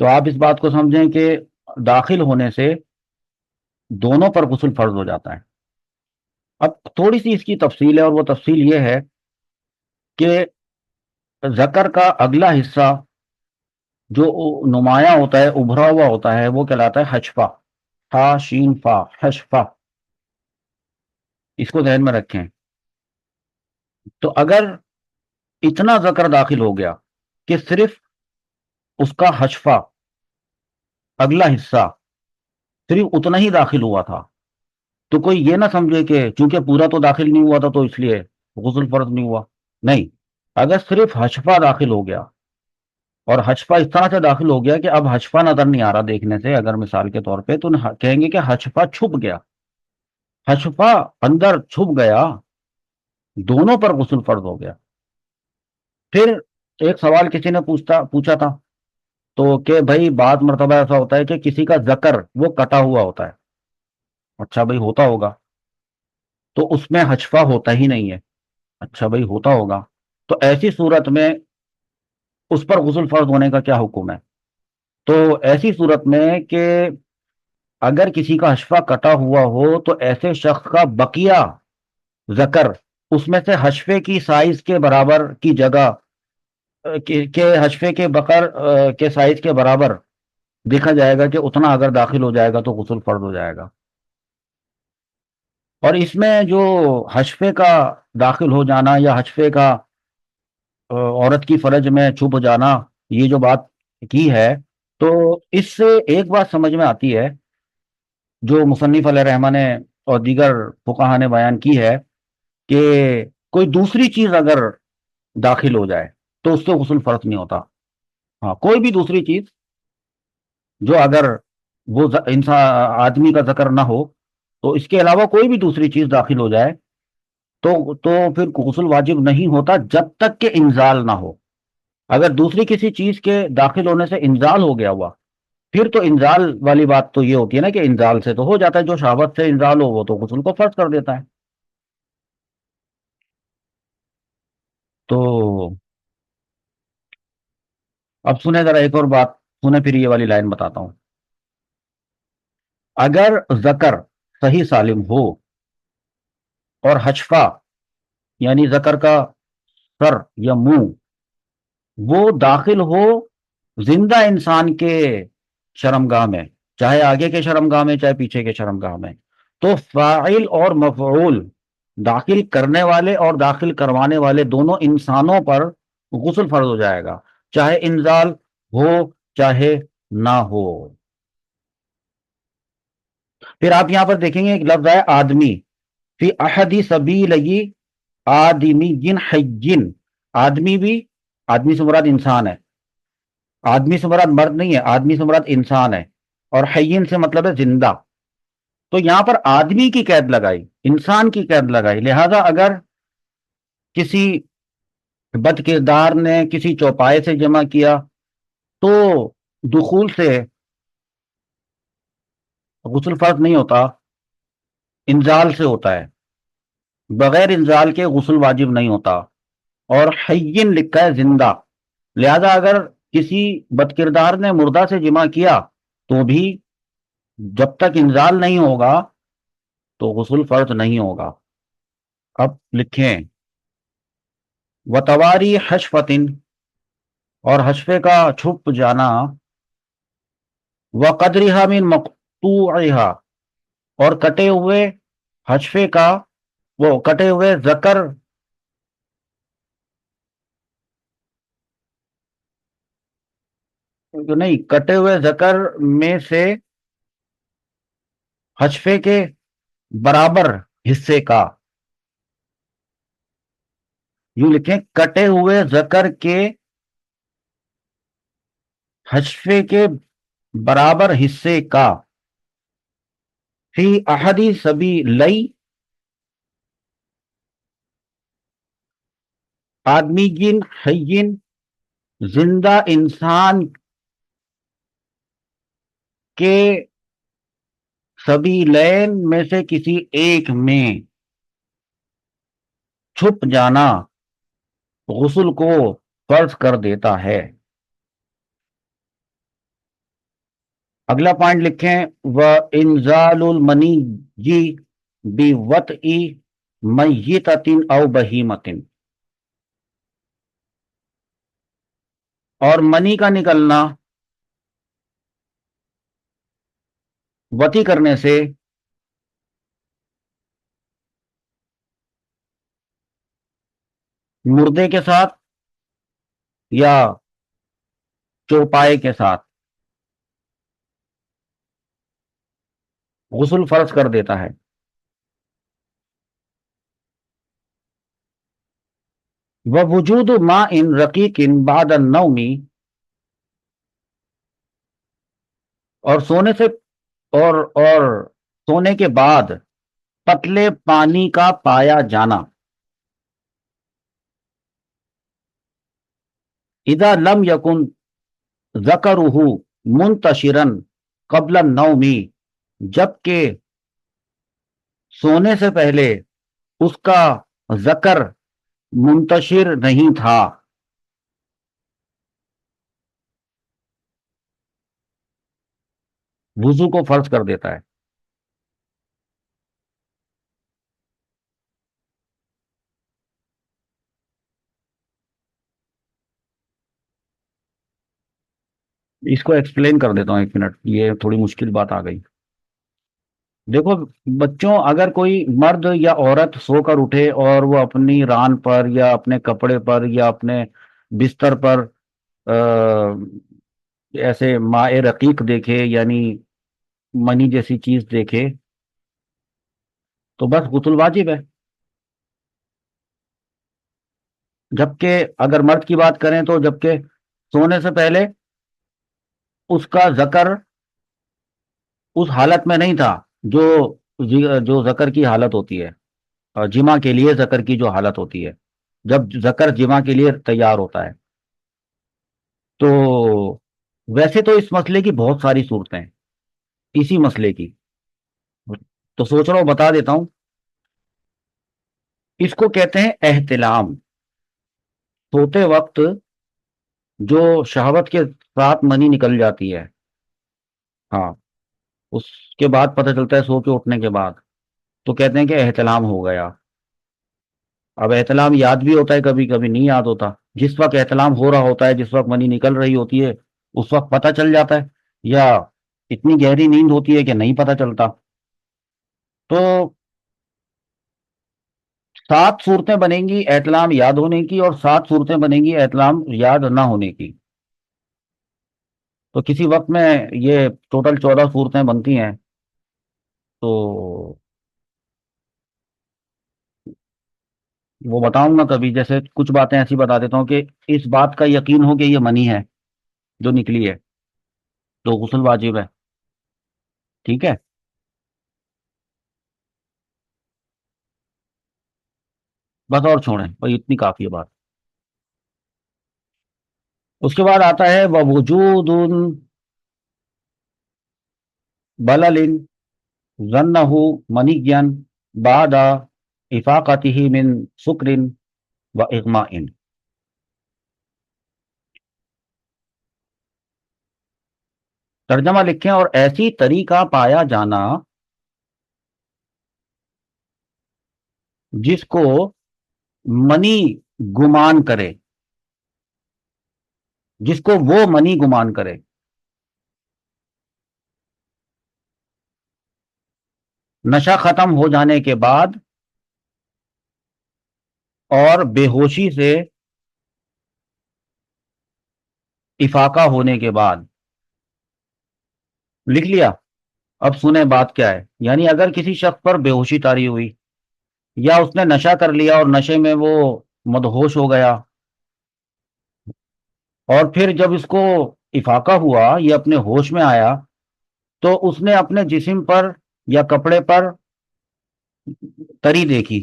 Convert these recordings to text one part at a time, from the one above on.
تو آپ اس بات کو سمجھیں کہ داخل ہونے سے دونوں پر غسل فرض ہو جاتا ہے۔ اب تھوڑی سی اس کی تفصیل ہے، اور وہ تفصیل یہ ہے کہ ذکر کا اگلا حصہ جو نمایاں ہوتا ہے، ابھرا ہوا ہوتا ہے، وہ کہلاتا ہے حشفہ، ہا شین فا، حشفہ، اس کو ذہن میں رکھیں۔ تو اگر اتنا ذکر داخل ہو گیا کہ صرف اس کا حشفہ، اگلا حصہ صرف اتنا ہی داخل ہوا تھا، تو کوئی یہ نہ سمجھے کہ چونکہ پورا تو داخل نہیں ہوا تھا تو اس لیے غسل فرض نہیں ہوا۔ نہیں، اگر صرف حشفہ داخل ہو گیا، اور حشفہ اس طرح سے داخل ہو گیا کہ اب حشفہ نظر نہیں آ رہا دیکھنے سے، اگر مثال کے طور پہ تو کہیں گے کہ حشفہ چھپ گیا، حشفہ اندر چھپ گیا، دونوں پر غسل فرض ہو گیا۔ پھر ایک سوال کسی نے پوچھا تھا، تو کہ بھائی بعض مرتبہ ایسا ہوتا ہے کہ کسی کا ذکر وہ کٹا ہوا ہوتا ہے۔ اچھا بھائی، ہوتا ہوگا، تو اس میں حشفہ ہوتا ہی نہیں ہے۔ اچھا بھائی، ہوتا ہوگا، تو ایسی صورت میں اس پر غسل فرض ہونے کا کیا حکم ہے؟ تو ایسی صورت میں کہ اگر کسی کا حشفہ کٹا ہوا ہو تو ایسے شخص کا بقیہ ذکر اس میں سے حشفے کی سائز کے برابر کی جگہ کہ حشفے کے بقر کے سائز کے برابر دیکھا جائے گا، کہ اتنا اگر داخل ہو جائے گا تو غسل فرض ہو جائے گا۔ اور اس میں جو حشفے کا داخل ہو جانا یا حشفے کا عورت کی فرج میں چھپ جانا، یہ جو بات کی ہے، تو اس سے ایک بات سمجھ میں آتی ہے جو مصنف علیہ رحمہ نے اور دیگر فقہا نے بیان کی ہے، کہ کوئی دوسری چیز اگر داخل ہو جائے تو اس سے غسل فرض نہیں ہوتا۔ ہاں، کوئی بھی دوسری چیز جو اگر وہ انسان آدمی کا ذکر نہ ہو، تو اس کے علاوہ کوئی بھی دوسری چیز داخل ہو جائے تو پھر غسل واجب نہیں ہوتا جب تک کہ انزال نہ ہو۔ اگر دوسری کسی چیز کے داخل ہونے سے انزال ہو گیا ہوا، پھر تو انزال والی بات تو یہ ہوتی ہے نا کہ انزال سے تو ہو جاتا ہے، جو شہوت سے انزال ہو وہ تو غسل کو فرض کر دیتا ہے۔ تو اب سنیں ذرا ایک اور بات، سنیں پھر یہ والی لائن بتاتا ہوں۔ اگر ذکر صحیح سالم ہو اور حشفہ یعنی ذکر کا سر یا منہ وہ داخل ہو زندہ انسان کے شرمگاہ میں، چاہے آگے کے شرمگاہ میں چاہے پیچھے کے شرمگاہ میں، تو فاعل اور مفعول، داخل کرنے والے اور داخل کروانے والے دونوں انسانوں پر غسل فرض ہو جائے گا، چاہے انزال ہو چاہے نہ ہو۔ پھر آپ یہاں پر دیکھیں گے ایک لفظ ہے آدمی، فی احدی سبیلی آدمی جن حجن، آدمی بھی، آدمی سے مراد انسان ہے، آدمی سے مراد مرد نہیں ہے، آدمی سے مراد انسان ہے، اور حیین سے مطلب ہے زندہ۔ تو یہاں پر آدمی کی قید لگائی، انسان کی قید لگائی، لہذا اگر کسی بد کردار نے کسی چوپائے سے جمع کیا تو دخول سے غسل فرض نہیں ہوتا، انزال سے ہوتا ہے، بغیر انزال کے غسل واجب نہیں ہوتا، اور حیین لکھا ہے زندہ، لہذا اگر کسی بد کردار نے مردہ سے جمع کیا تو بھی جب تک انزال نہیں ہوگا تو غسل فرض نہیں ہوگا۔ اب لکھیں وتواری حشفتن، اور حشفے کا چھپ جانا، وقدرها من مقطوعها، اور کٹے ہوئے حشفے کا، وہ کٹے ہوئے ذکر، نہیں، کٹے ہوئے ذکر میں سے حشفے کے برابر حصے کا، یوں لکھیں کٹے ہوئے ذکر کے حشفے کے برابر حصے کا، فی احدی سبیلی آدمی جن حیین، زندہ انسان کے سبیلین میں سے کسی ایک میں چھپ جانا غسل کو فرض کر دیتا ہے۔ اگلا پوائنٹ لکھیں، وہ انزال المنی جی بی وط ای میتتن او بہیمتن، اور منی کا نکلنا وطی کرنے سے مردے کے ساتھ یا چوپائے کے ساتھ غسل فرض کر دیتا ہے۔ ووجود ماء رقیق بعد النوم، اور سونے سے اور سونے کے بعد پتلے پانی کا پایا جانا، اذا لم یکن ذکرہ منتشرا قبل النوم، جبکہ سونے سے پہلے اس کا ذکر منتشر نہیں تھا۔ وضو کو فرض کر دیتا ہے۔ اس کو ایکسپلین کر دیتا ہوں، ایک منٹ، یہ تھوڑی مشکل بات آ گئی۔ دیکھو بچوں، اگر کوئی مرد یا عورت سو کر اٹھے اور وہ اپنی ران پر یا اپنے کپڑے پر یا اپنے بستر پر ایسے ماء رقیق دیکھے، یعنی منی جیسی چیز دیکھے، تو بس غسل واجب ہے۔ جبکہ اگر مرد کی بات کریں تو جبکہ سونے سے پہلے اس کا ذکر اس حالت میں نہیں تھا جو جو ذکر کی حالت ہوتی ہے، جمع کے لیے ذکر کی جو حالت ہوتی ہے، جب ذکر جمع کے لیے تیار ہوتا ہے۔ تو ویسے تو اس مسئلے کی بہت ساری صورتیں ہیں، اسی مسئلے کی، تو سوچ رہا ہوں بتا دیتا ہوں۔ اس کو کہتے ہیں احتلام۔ سوتے وقت جو شہوت کے ساتھ منی نکل جاتی ہے، ہاں، اس کے بعد پتہ چلتا ہے سو کے اٹھنے کے بعد، تو کہتے ہیں کہ احتلام ہو گیا۔ اب احتلام یاد بھی ہوتا ہے، کبھی کبھی نہیں یاد ہوتا۔ جس وقت احتلام ہو رہا ہوتا ہے، جس وقت منی نکل رہی ہوتی ہے، اس وقت پتہ چل جاتا ہے، یا اتنی گہری نیند ہوتی ہے کہ نہیں پتہ چلتا۔ تو 7 صورتیں بنیں گی احتلام یاد ہونے کی، اور 7 صورتیں بنیں گی احتلام یاد نہ ہونے کی۔ تو کسی وقت میں یہ ٹوٹل 14 صورتیں بنتی ہیں۔ تو وہ بتاؤں گا کبھی، جیسے کچھ باتیں ایسی بتا دیتا ہوں کہ اس بات کا یقین ہو کہ یہ منی ہے جو نکلی ہے، تو غسل واجب ہے۔ ٹھیک ہے، بس اور چھوڑیں بھائی، اتنی کافی ہے بات۔ اس کے بعد آتا ہے ووجود بلل ظنہ منی بعد افاقتہ من سکر و اغماء۔ ترجمہ لکھیں، اور ایسی طریقہ پایا جانا جس کو منی گمان کرے، جس کو وہ منی گمان کرے، نشہ ختم ہو جانے کے بعد اور بے ہوشی سے افاقہ ہونے کے بعد۔ لکھ لیا؟ اب سنیں بات کیا ہے۔ یعنی اگر کسی شخص پر بے ہوشی طاری ہوئی، یا اس نے نشہ کر لیا اور نشے میں وہ مدہوش ہو گیا، اور پھر جب اس کو افاقہ ہوا، یہ اپنے ہوش میں آیا، تو اس نے اپنے جسم پر یا کپڑے پر تری دیکھی،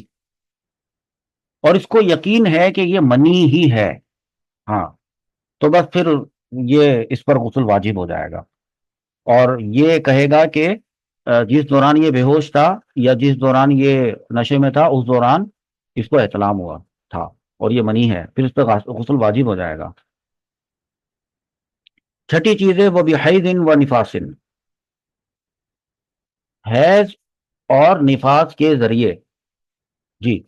اور اس کو یقین ہے کہ یہ منی ہی ہے، ہاں، تو بس پھر یہ اس پر غسل واجب ہو جائے گا، اور یہ کہے گا کہ جس دوران یہ بے ہوش تھا یا جس دوران یہ نشے میں تھا، اس دوران اس کو احتلام ہوا تھا اور یہ منی ہے، پھر اس پہ غسل واجب ہو جائے گا۔ چھٹی چیز ہے وہ بحیض و نفاس، حیض اور نفاس کے ذریعے. جی.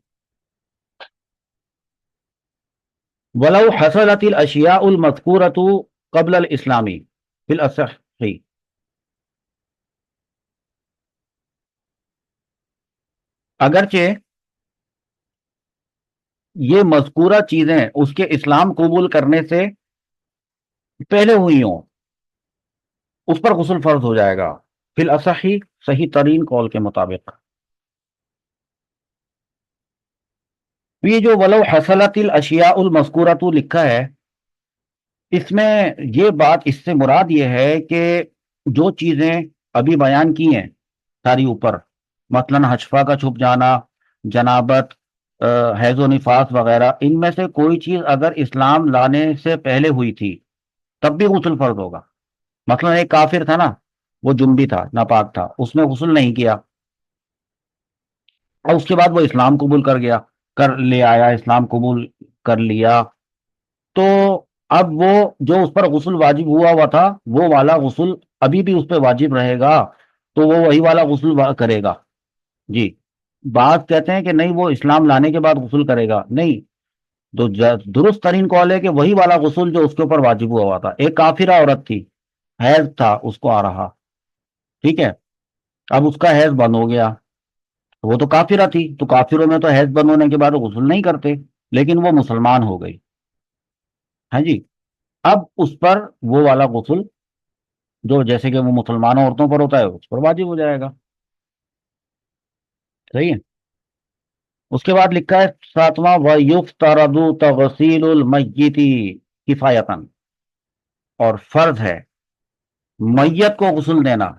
ولو حصلت الاشیاء المذکورۃ قبل الاسلامی فی الاصح. اگرچہ یہ مذکورہ چیزیں اس کے اسلام قبول کرنے سے پہلے ہوئی ہوں، اس پر غسل فرض ہو جائے گا فی الاصحی، صحیح ترین قول کے مطابق. یہ جو ولو حصلت الاشیاء المذکورۃ لکھا ہے، اس میں یہ بات، اس سے مراد یہ ہے کہ جو چیزیں ابھی بیان کی ہیں ساری اوپر، مثلا حشفہ کا چھپ جانا، جنابت، حیض و نفاس وغیرہ، ان میں سے کوئی چیز اگر اسلام لانے سے پہلے ہوئی تھی تب بھی غسل فرض ہوگا. مثلا ایک کافر تھا نا، وہ جنبی تھا، ناپاک تھا، اس نے غسل نہیں کیا، اور اس کے بعد وہ اسلام قبول کر گیا، کر لے آیا، اسلام قبول کر لیا، تو اب وہ جو اس پر غسل واجب ہوا ہوا تھا وہ والا غسل ابھی بھی اس پہ واجب رہے گا، تو وہ وہی والا غسل کرے گا. جی. بعض کہتے ہیں کہ نہیں، وہ اسلام لانے کے بعد غسل کرے گا. نہیں، تو درست ترین قول ہے کہ وہی والا غسل جو اس کے اوپر واجب ہوا ہوا تھا. ایک کافرہ عورت تھی، حیض تھا اس کو آ رہا، ٹھیک ہے، اب اس کا حیض بند ہو گیا، وہ تو کافرہ تھی، تو کافروں میں تو حیض بند ہونے کے بعد غسل نہیں کرتے، لیکن وہ مسلمان ہو گئی. ہاں جی. اب اس پر وہ والا غسل جو جیسے کہ وہ مسلمان عورتوں پر ہوتا ہے اس پر واجب ہو جائے گا. صحیح ہے. اس کے بعد لکھا ہے ساتواں، وَيُفْتَرَضُ تَغْسِيلُ الْمَيِّتِ کفایتاً، اور فرض ہے میت کو غسل دینا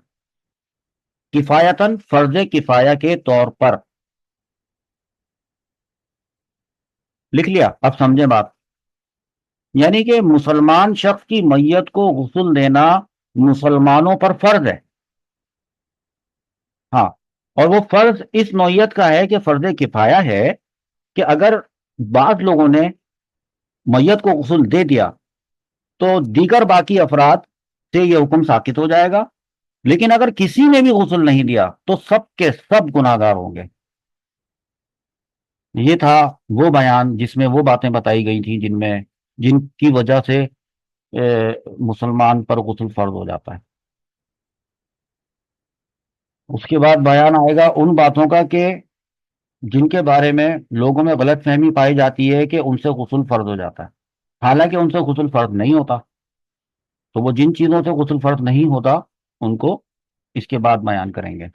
کفایتاً، فرض کفایہ کے طور پر. لکھ لیا؟ اب سمجھیں بات. یعنی کہ مسلمان شخص کی میت کو غسل دینا مسلمانوں پر فرض ہے. ہاں، اور وہ فرض اس نوعیت کا ہے کہ فرض کفایہ ہے، کہ اگر بعض لوگوں نے میت کو غسل دے دیا تو دیگر باقی افراد سے یہ حکم ساقط ہو جائے گا، لیکن اگر کسی نے بھی غسل نہیں دیا تو سب کے سب گناہ گار ہوں گے. یہ تھا وہ بیان جس میں وہ باتیں بتائی گئی تھیں جن کی وجہ سے مسلمان پر غسل فرض ہو جاتا ہے. اس کے بعد بیان آئے گا ان باتوں کا کہ جن کے بارے میں لوگوں میں غلط فہمی پائی جاتی ہے کہ ان سے غسل فرض ہو جاتا ہے، حالانکہ ان سے غسل فرض نہیں ہوتا. تو وہ جن چیزوں سے غسل فرض نہیں ہوتا ان کو اس کے بعد بیان کریں گے.